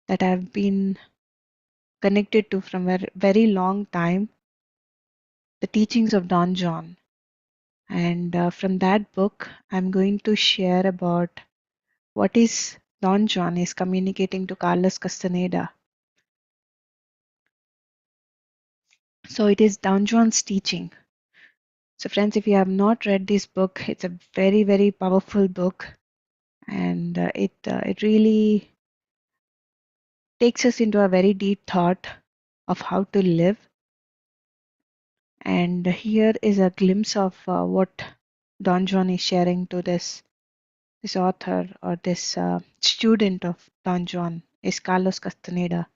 that I've been connected to from a very long time, the teachings of Don Juan. And from that book, I'm going to share about what is Don Juan is communicating to Carlos Castaneda. So it is Don Juan's teaching. So friends, if you have not read this book, it's a very, very powerful book, and it really takes us into a very deep thought of how to live. And here is a glimpse of what Don Juan is sharing to this author or this student of Don Juan is Carlos Castaneda.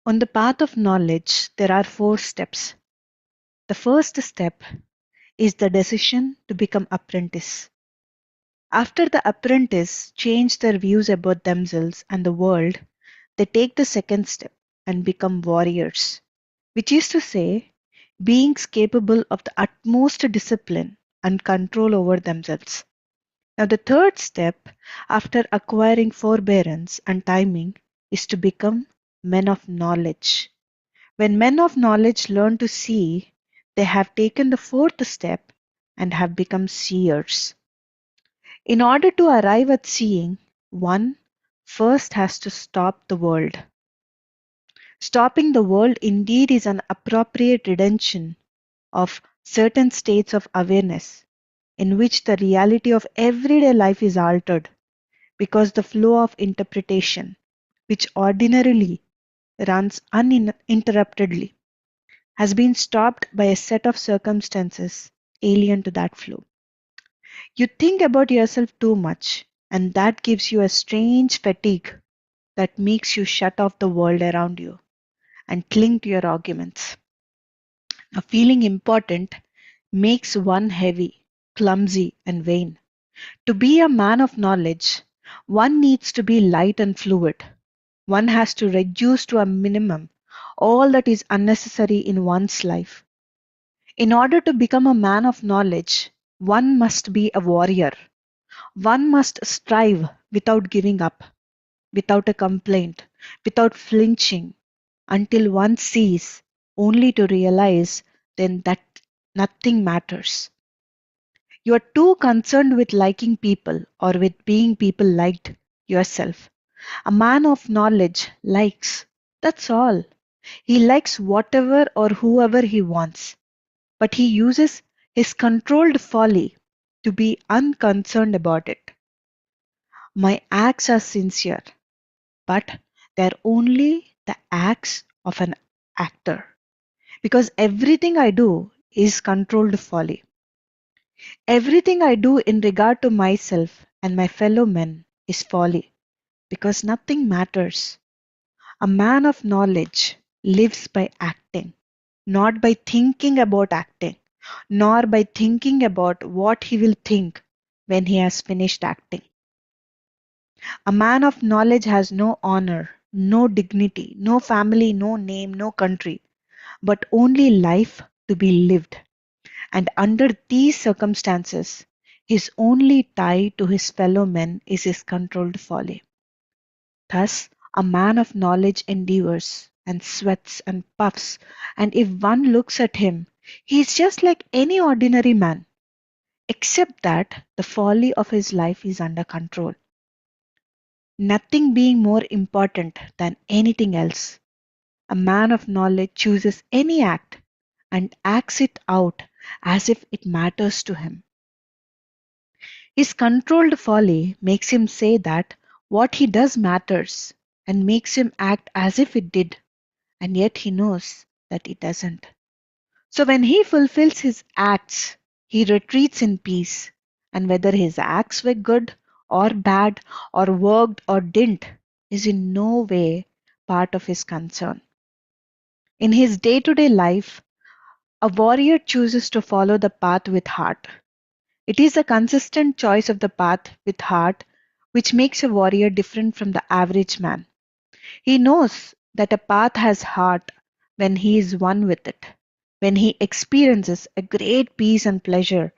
On the path of knowledge, there are 4 steps. The first step is the decision to become apprentice. After the apprentice change their views about themselves and the world, they take the second step and become warriors, which is to say, beings capable of the utmost discipline and control over themselves. Now, the third step, after acquiring forbearance and timing, is to become men of knowledge. When men of knowledge learn to see, they have taken the fourth step and have become seers. In order to arrive at seeing, one first has to stop the world. Stopping the world indeed is an appropriate redemption of certain states of awareness in which the reality of everyday life is altered because the flow of interpretation, which ordinarily runs uninterruptedly, has been stopped by a set of circumstances alien to that flow. You think about yourself too much, and that gives you a strange fatigue that makes you shut off the world around you and cling to your arguments. Now, feeling important makes one heavy, clumsy, and vain. To be a man of knowledge, one needs to be light and fluid. One has to reduce to a minimum all that is unnecessary in one's life. In order to become a man of knowledge, one must be a warrior. One must strive without giving up, without a complaint, without flinching, until one sees, only to realize then that nothing matters. You are too concerned with liking people or with being people liked yourself. A man of knowledge likes. That's all. He likes whatever or whoever he wants, but he uses his controlled folly to be unconcerned about it. My acts are sincere, but they're only the acts of an actor, because everything I do is controlled folly. Everything I do in regard to myself and my fellow men is folly, because nothing matters. A man of knowledge lives by acting, not by thinking about acting, nor by thinking about what he will think when he has finished acting. A man of knowledge has no honor, no dignity, no family, no name, no country, but only life to be lived. And under these circumstances, his only tie to his fellow men is his controlled folly. Thus, a man of knowledge endeavors and sweats and puffs, and if one looks at him, he is just like any ordinary man, except that the folly of his life is under control. Nothing being more important than anything else, a man of knowledge chooses any act and acts it out as if it matters to him. His controlled folly makes him say that what he does matters and makes him act as if it did, and yet he knows that it doesn't. So when he fulfills his acts, he retreats in peace, and whether his acts were good or bad or worked or didn't is in no way part of his concern. In his day-to-day life, a warrior chooses to follow the path with heart. It is a consistent choice of the path with heart which makes a warrior different from the average man. He knows that a path has heart when he is one with it, when he experiences a great peace and pleasure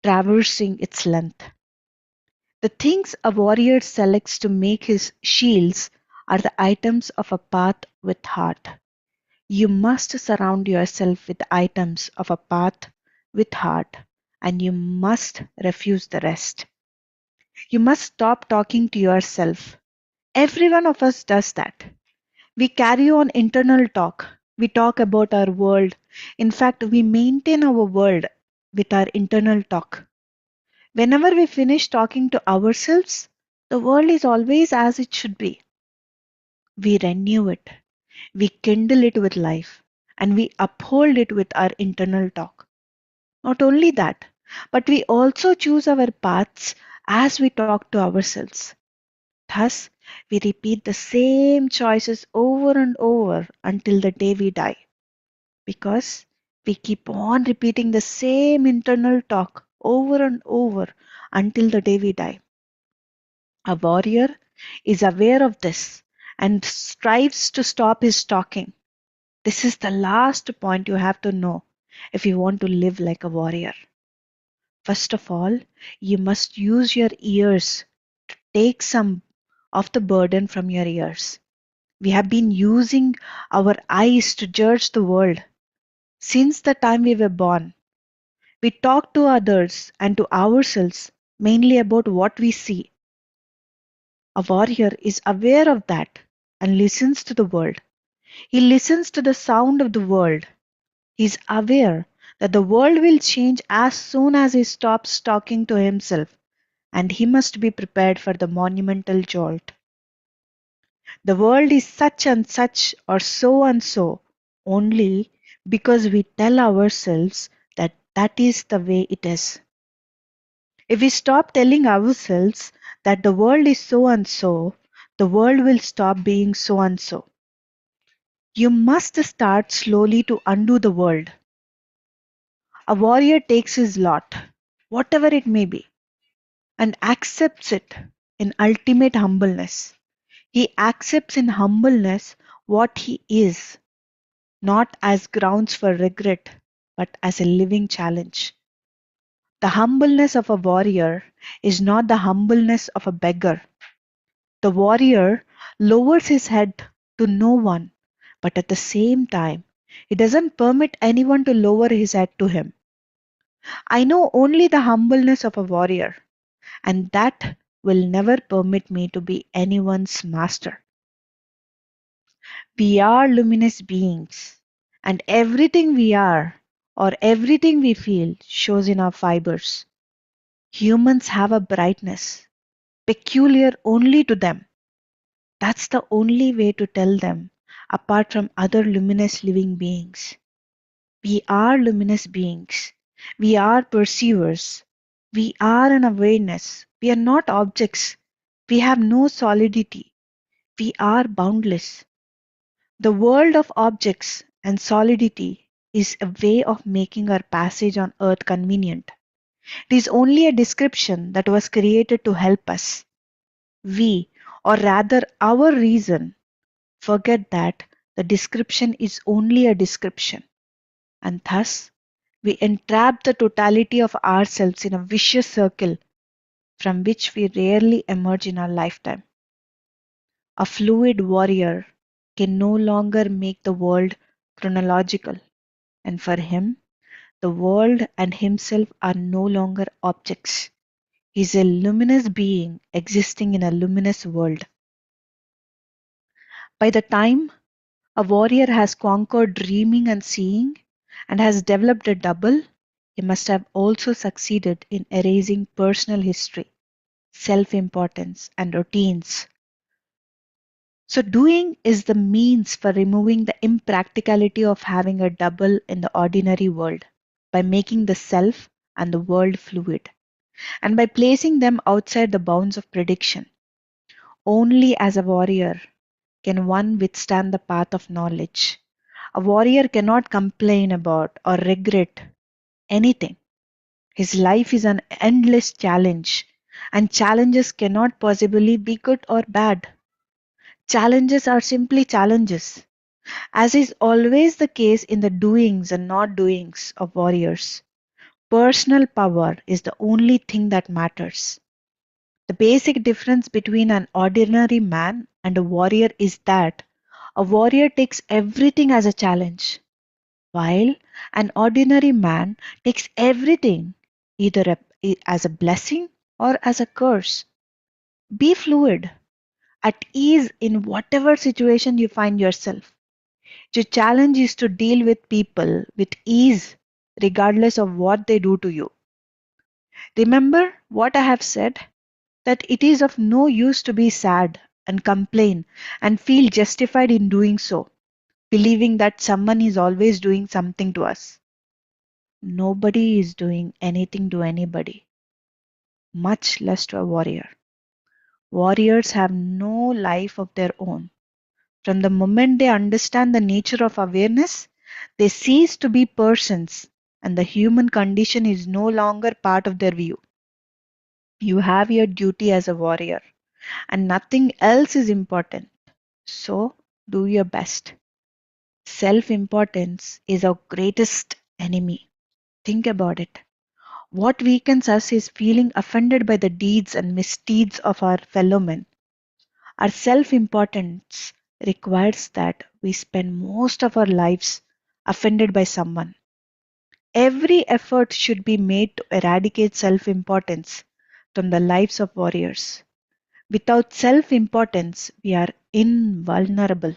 traversing its length. The things a warrior selects to make his shields are the items of a path with heart. You must surround yourself with the items of a path with heart, and you must refuse the rest. You must stop talking to yourself. Every one of us does that. We carry on internal talk. We talk about our world. In fact, we maintain our world with our internal talk. Whenever we finish talking to ourselves, the world is always as it should be. We renew it, we kindle it with life, and we uphold it with our internal talk. Not only that, but we also choose our paths as we talk to ourselves. Thus, we repeat the same choices over and over until the day we die. Because we keep on repeating the same internal talk over and over until the day we die. A warrior is aware of this and strives to stop his talking. This is the last point you have to know if you want to live like a warrior. First of all, you must use your ears to take some of the burden from your ears. We have been using our eyes to judge the world since the time we were born. We talk to others and to ourselves mainly about what we see. A warrior is aware of that and listens to the world. He listens to the sound of the world. He is aware that the world will change as soon as he stops talking to himself, and he must be prepared for the monumental jolt. The world is such and so only because we tell ourselves that that is the way it is. If we stop telling ourselves that the world is so and so, the world will stop being so and so. You must start slowly to undo the world. A warrior takes his lot, whatever it may be, and accepts it in ultimate humbleness. He accepts in humbleness what he is, not as grounds for regret, but as a living challenge. The humbleness of a warrior is not the humbleness of a beggar. The warrior lowers his head to no one, but at the same time, he doesn't permit anyone to lower his head to him. I know only the humbleness of a warrior, and that will never permit me to be anyone's master. We are luminous beings, and everything we are or everything we feel shows in our fibers. Humans have a brightness peculiar only to them. That's the only way to tell them apart from other luminous living beings. We are luminous beings. We are perceivers. We are an awareness. We are not objects. We have no solidity. We are boundless. The world of objects and solidity is a way of making our passage on earth convenient. It is only a description that was created to help us. We, or rather our reason, forget that the description is only a description, and thus we entrap the totality of ourselves in a vicious circle from which we rarely emerge in our lifetime. A fluid warrior can no longer make the world chronological, and for him, the world and himself are no longer objects. He is a luminous being existing in a luminous world. By the time a warrior has conquered dreaming and seeing and has developed a double, he must have also succeeded in erasing personal history, self-importance, and routines. So, doing is the means for removing the impracticality of having a double in the ordinary world by making the self and the world fluid, and by placing them outside the bounds of prediction. Only as a warrior can one withstand the path of knowledge. A warrior cannot complain about or regret anything. His life is an endless challenge, and challenges cannot possibly be good or bad. Challenges are simply challenges, as is always the case in the doings and not doings of warriors. Personal power is the only thing that matters. The basic difference between an ordinary man and a warrior is that a warrior takes everything as a challenge, while an ordinary man takes everything either as a blessing or as a curse. Be fluid, at ease in whatever situation you find yourself. Your challenge is to deal with people with ease, regardless of what they do to you. Remember what I have said, that it is of no use to be sad and complain and feel justified in doing so, believing that someone is always doing something to us. Nobody is doing anything to anybody, much less to a warrior. Warriors have no life of their own. From the moment they understand the nature of awareness, they cease to be persons, and the human condition is no longer part of their view. You have your duty as a warrior, and nothing else is important. So, do your best. Self importance is our greatest enemy. Think about it. What weakens us is feeling offended by the deeds and misdeeds of our fellow men. Our self importance requires that we spend most of our lives offended by someone. Every effort should be made to eradicate self importance from the lives of warriors. Without self importance, we are invulnerable.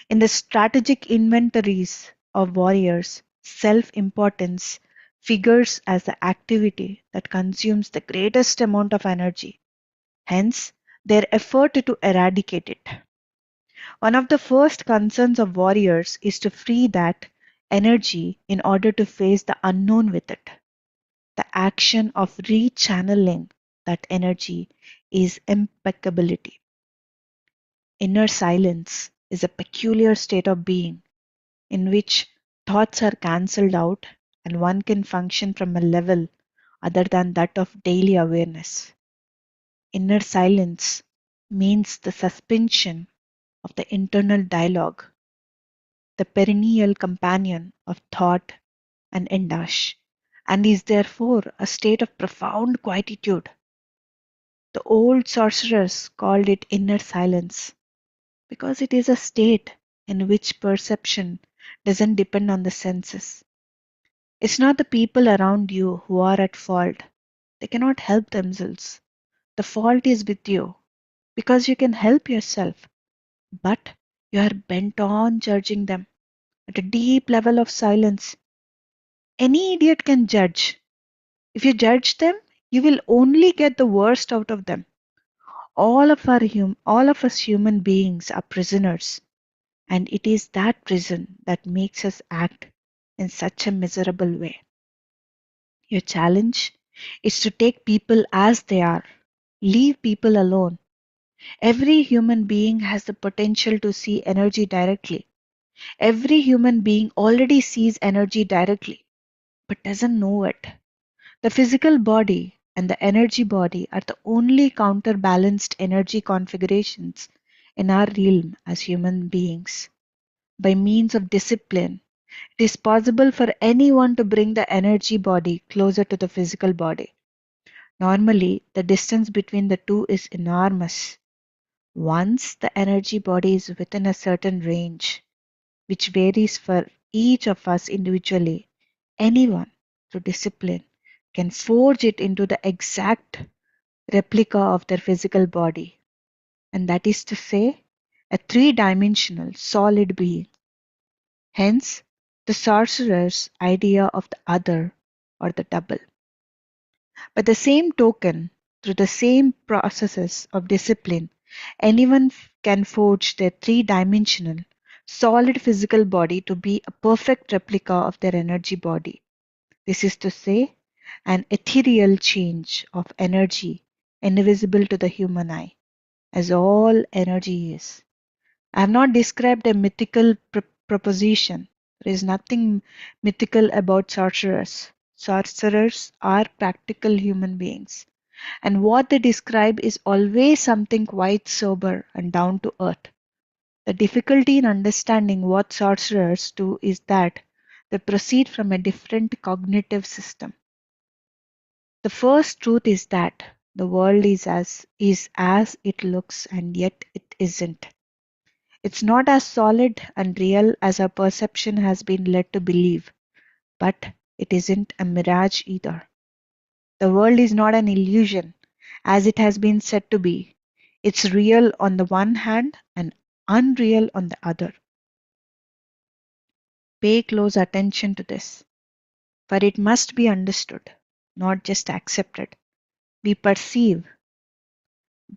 In the strategic inventories of warriors, self importance figures as the activity that consumes the greatest amount of energy, hence, their effort to eradicate it. One of the first concerns of warriors is to free that energy in order to face the unknown with it. The action of rechanneling that energy is impeccability. Inner silence is a peculiar state of being in which thoughts are cancelled out and one can function from a level other than that of daily awareness. Inner silence means the suspension of the internal dialogue, the perennial companion of thought and endash, and is therefore a state of profound quietude. The old sorcerers called it inner silence because it is a state in which perception doesn't depend on the senses. It's not the people around you who are at fault. They cannot help themselves. The fault is with you because you can help yourself, but you are bent on judging them at a deep level of silence. Any idiot can judge. If you judge them, you will only get the worst out of them. All of us human beings are prisoners, and it is that prison that makes us act in such a miserable way. Your challenge is to take people as they are. Leave people alone. Every human being has the potential to see energy directly. Every human being already sees energy directly, but doesn't know it. The physical body and the energy body are the only counterbalanced energy configurations in our realm as human beings. By means of discipline, it is possible for anyone to bring the energy body closer to the physical body. Normally, the distance between the two is enormous. Once the energy body is within a certain range, which varies for each of us individually, anyone, through discipline, can forge it into the exact replica of their physical body, and that is to say, a three-dimensional solid being. Hence, the sorcerer's idea of the other or the double. By the same token, through the same processes of discipline, anyone can forge their three-dimensional, solid physical body to be a perfect replica of their energy body. This is to say, an ethereal change of energy invisible to the human eye, as all energy is. I have not described a mythical proposition. There is nothing mythical about sorcerers. Sorcerers are practical human beings, and what they describe is always something quite sober and down to earth. The difficulty in understanding what sorcerers do is that they proceed from a different cognitive system. The first truth is that The world is as it looks, and yet it isn't. It's not as solid and real as our perception has been led to believe, but it isn't a mirage either. The world is not an illusion, as it has been said to be. It's real on the one hand and unreal on the other. Pay close attention to this, for it must be understood, not just accepted. We perceive,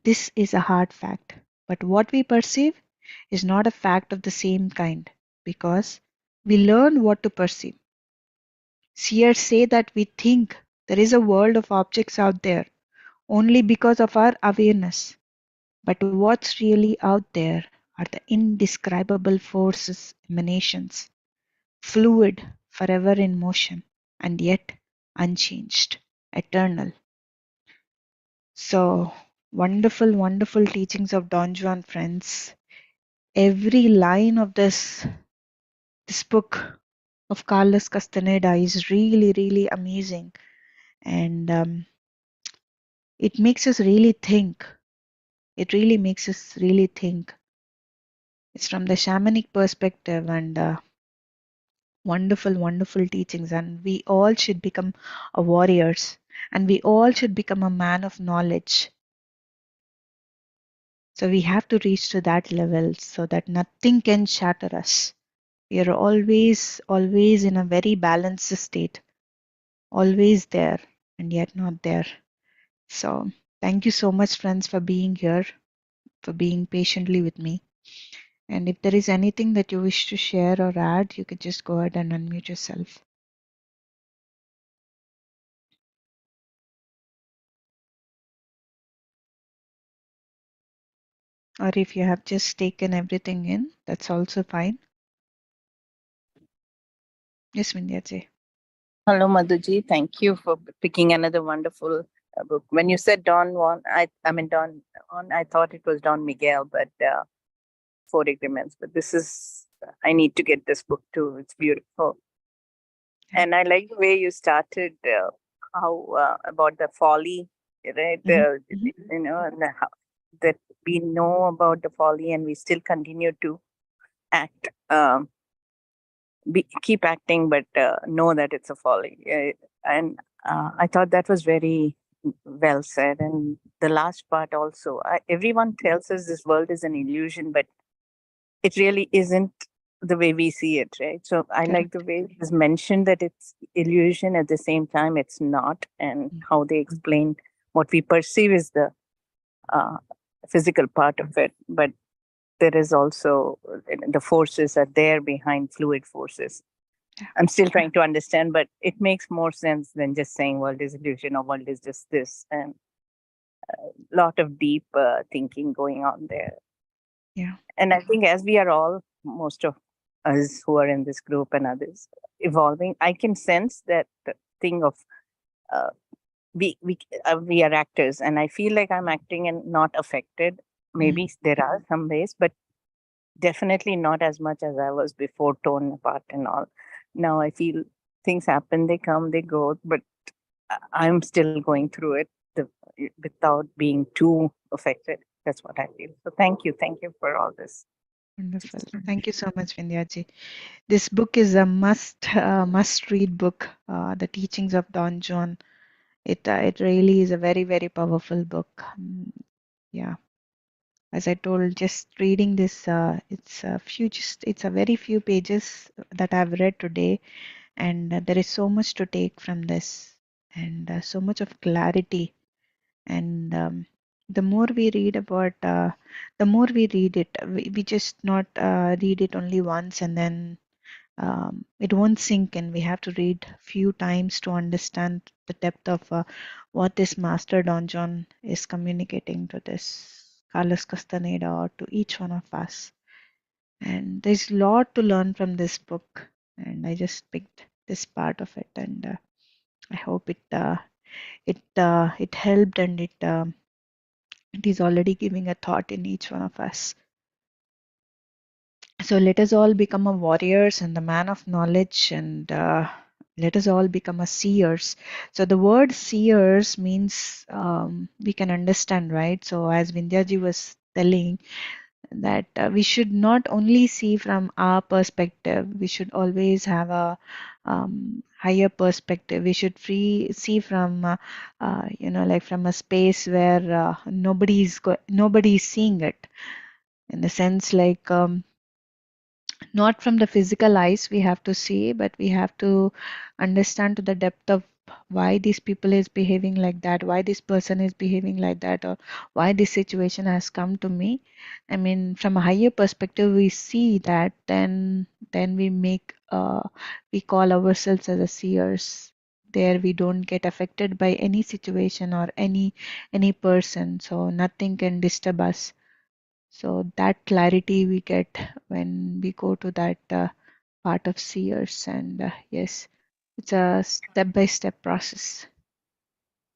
this is a hard fact, but what we perceive is not a fact of the same kind, because we learn what to perceive. Seers say that we think there is a world of objects out there only because of our awareness. But what's really out there are the indescribable forces, emanations, fluid, forever in motion, and yet unchanged, eternal. So, wonderful, wonderful teachings of Don Juan, friends. Every line of this book of Carlos Castaneda is really, really amazing. And it makes us really think. It really makes us really think. It's from the shamanic perspective, and wonderful, wonderful teachings. And we all should become a warriors, and we all should become a man of knowledge. So we have to reach to that level so that nothing can shatter us. We are always, always in a very balanced state, always there and yet not there. So thank you so much, friends, for being here, for being patiently with me. And if there is anything that you wish to share or add, you could just go ahead and unmute yourself. Or if you have just taken everything in, that's also fine. Yes, Vindhyaji. Hello, Madhuji. Thank you for picking another wonderful book. When you said Don Juan, I mean Don Juan, I thought it was Don Miguel, but Four Agreements. But this is, I need to get this book too. It's beautiful. Yeah. And I like the way you started how about the folly, right? You know, and that we know about the folly and we still continue to act. Keep acting, but know that it's a folly. And I thought that was very well said. And the last part also, everyone tells us this world is an illusion, but it really isn't the way we see it, right? So I like the way it was mentioned that it's illusion at the same time it's not, and how they explain what we perceive is the uh, physical part of it, but there is also the forces are there behind fluid forces. I'm still trying to understand, but it makes more sense than just saying world is illusion or world is just this, and a lot of deep thinking going on there. Yeah. And I think as we are all, most of us who are in this group and others, evolving, I can sense that the thing of uh, we are actors, and I feel like I'm acting and not affected. Maybe there are some ways, but definitely not as much as I was before, torn apart and all. Now I feel things happen, they come, they go, but I'm still going through it without being too affected. That's what I feel. So thank you for all this. Wonderful. Thank you so much, Vindhyaji. This book is a must read book. The Teachings of Don Juan. It really is a very, very powerful book. Yeah. As I told, just reading this, it's a very few pages that I've read today, and there is so much to take from this, and so much of clarity. And the more we read about, the more we read it, we just not read it only once and then it won't sink in. We have to read few times to understand the depth of what this Master Don John is communicating to this Carlos Castaneda or to each one of us. And there's a lot to learn from this book, and I just picked this part of it, and I hope it helped, and it is already giving a thought in each one of us. So let us all become a warriors and the man of knowledge, and Let us all become a seers. So the word seers means we can understand, right? So as Vindhyaji was telling, that we should not only see from our perspective, we should always have a higher perspective. We should see from like from a space where nobody's seeing it, in the sense like not from the physical eyes we have to see, but we have to understand to the depth of why these people is behaving like that, why this person is behaving like that, or why this situation has come to me. I mean, from a higher perspective we see that, then we call ourselves as a seers. There we don't get affected by any situation or any person, so nothing can disturb us. So that clarity we get when we go to that part of seers, and yes, it's a step by step process.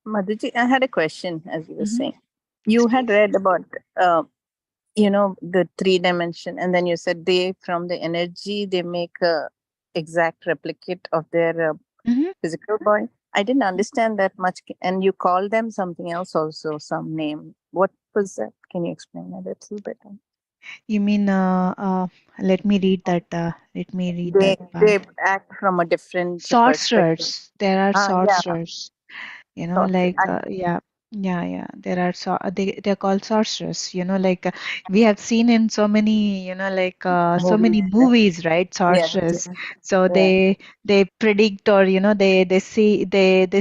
Madhuji, I had a question as you were Hmm. saying. Yes, You had please. read about, the three dimension, and then you said they, from the energy, they make a exact replicate of their Hmm. physical body. I didn't understand that much. And you call them something else also, some name. What was that? Can you explain that a little bit? You mean let me read that. Let me read They that part. they act from a different perspective. Sorcerers. There are Ah, yeah, sorcerers. sorcery. Like yeah, there are they're called sorcerers. Like we have seen in so many, like so Movies. many movies, right? Yes, yes, Sorcerers. So yeah. they predict, or they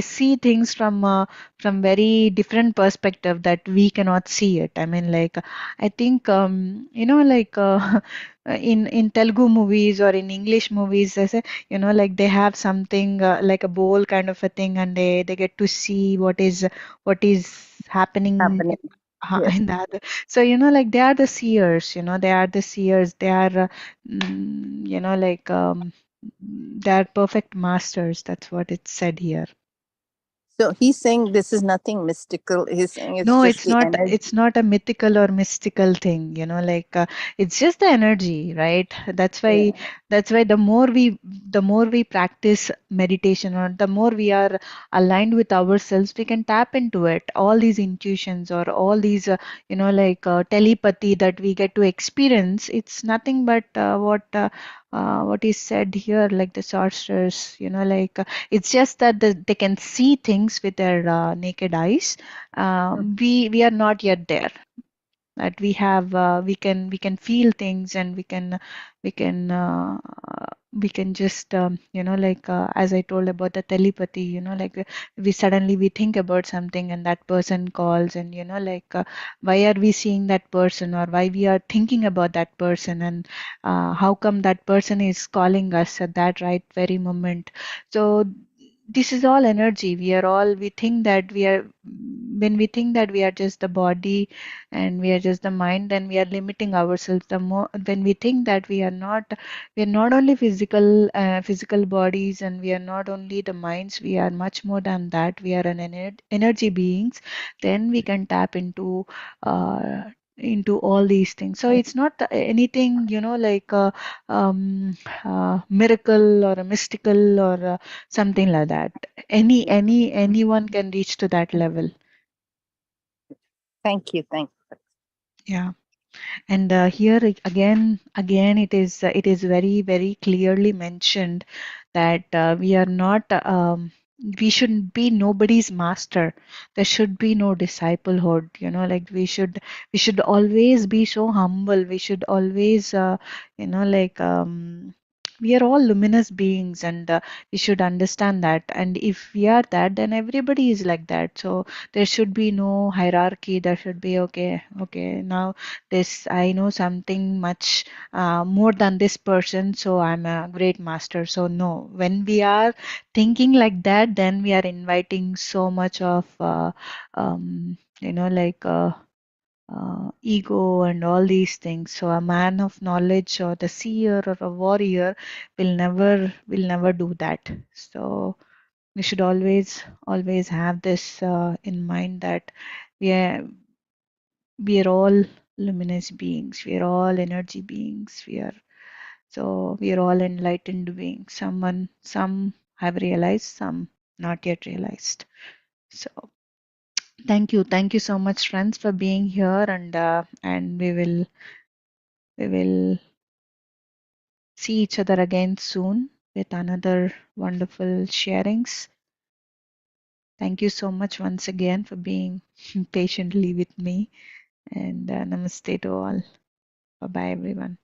see things from very different perspective that we cannot see it. I mean, like I think like in Telugu movies or in English movies, like they have something like a bowl kind of a thing, and they get to see what is happening Happening. Yes. in the other. So like they are the seers. They are the seers. They are like they are perfect masters. That's what it's said here. So he's saying this is nothing mystical. He's saying it's No, just it's the not. energy. It's not a mythical or mystical thing, like it's just the energy, right? That's why. Yeah. That's why the more we practice meditation, or the more we are aligned with ourselves, we can tap into it. All these intuitions, or all these, like telepathy that we get to experience. It's nothing but what is said here, like the sorcerers. Like it's just that they can see things with their naked eyes. We are not yet there, that we can feel things, and we can just like as I told about the telepathy, like we suddenly we think about something, and that person calls, and like why are we seeing that person, or why we are thinking about that person, and how come that person is calling us at that right very moment. So this is all energy. We think that we are when we think that we are just the body, and we are just the mind, then we are limiting ourselves. The more when we think that we are not only physical bodies, and we are not only the minds, we are much more than that. We are an energy beings. Then we can tap into all these things. So it's not anything, like a miracle or a mystical, or something like that. Anyone can reach to that level. Thank you. Thank you. Yeah. And here again, it is very very clearly mentioned that we shouldn't be nobody's master. There should be no disciplehood. Like we should always be so humble. We should always like we are all luminous beings, and we should understand that. And if we are that, then everybody is like that. So there should be no hierarchy. There should be, okay, now this I know something much more than this person, so I'm a great master. So no, when we are thinking like that, then we are inviting so much of like ego and all these things. So a man of knowledge, or the seer, or a warrior will never do that. So we should always have this in mind, that we are we are all luminous beings. We are all energy beings. We are all enlightened beings. have realized, some not yet realized. So thank you so much, friends, for being here, and we will see each other again soon with another wonderful sharings. Thank you so much once again for being patiently with me, and namaste to all. Bye bye, everyone.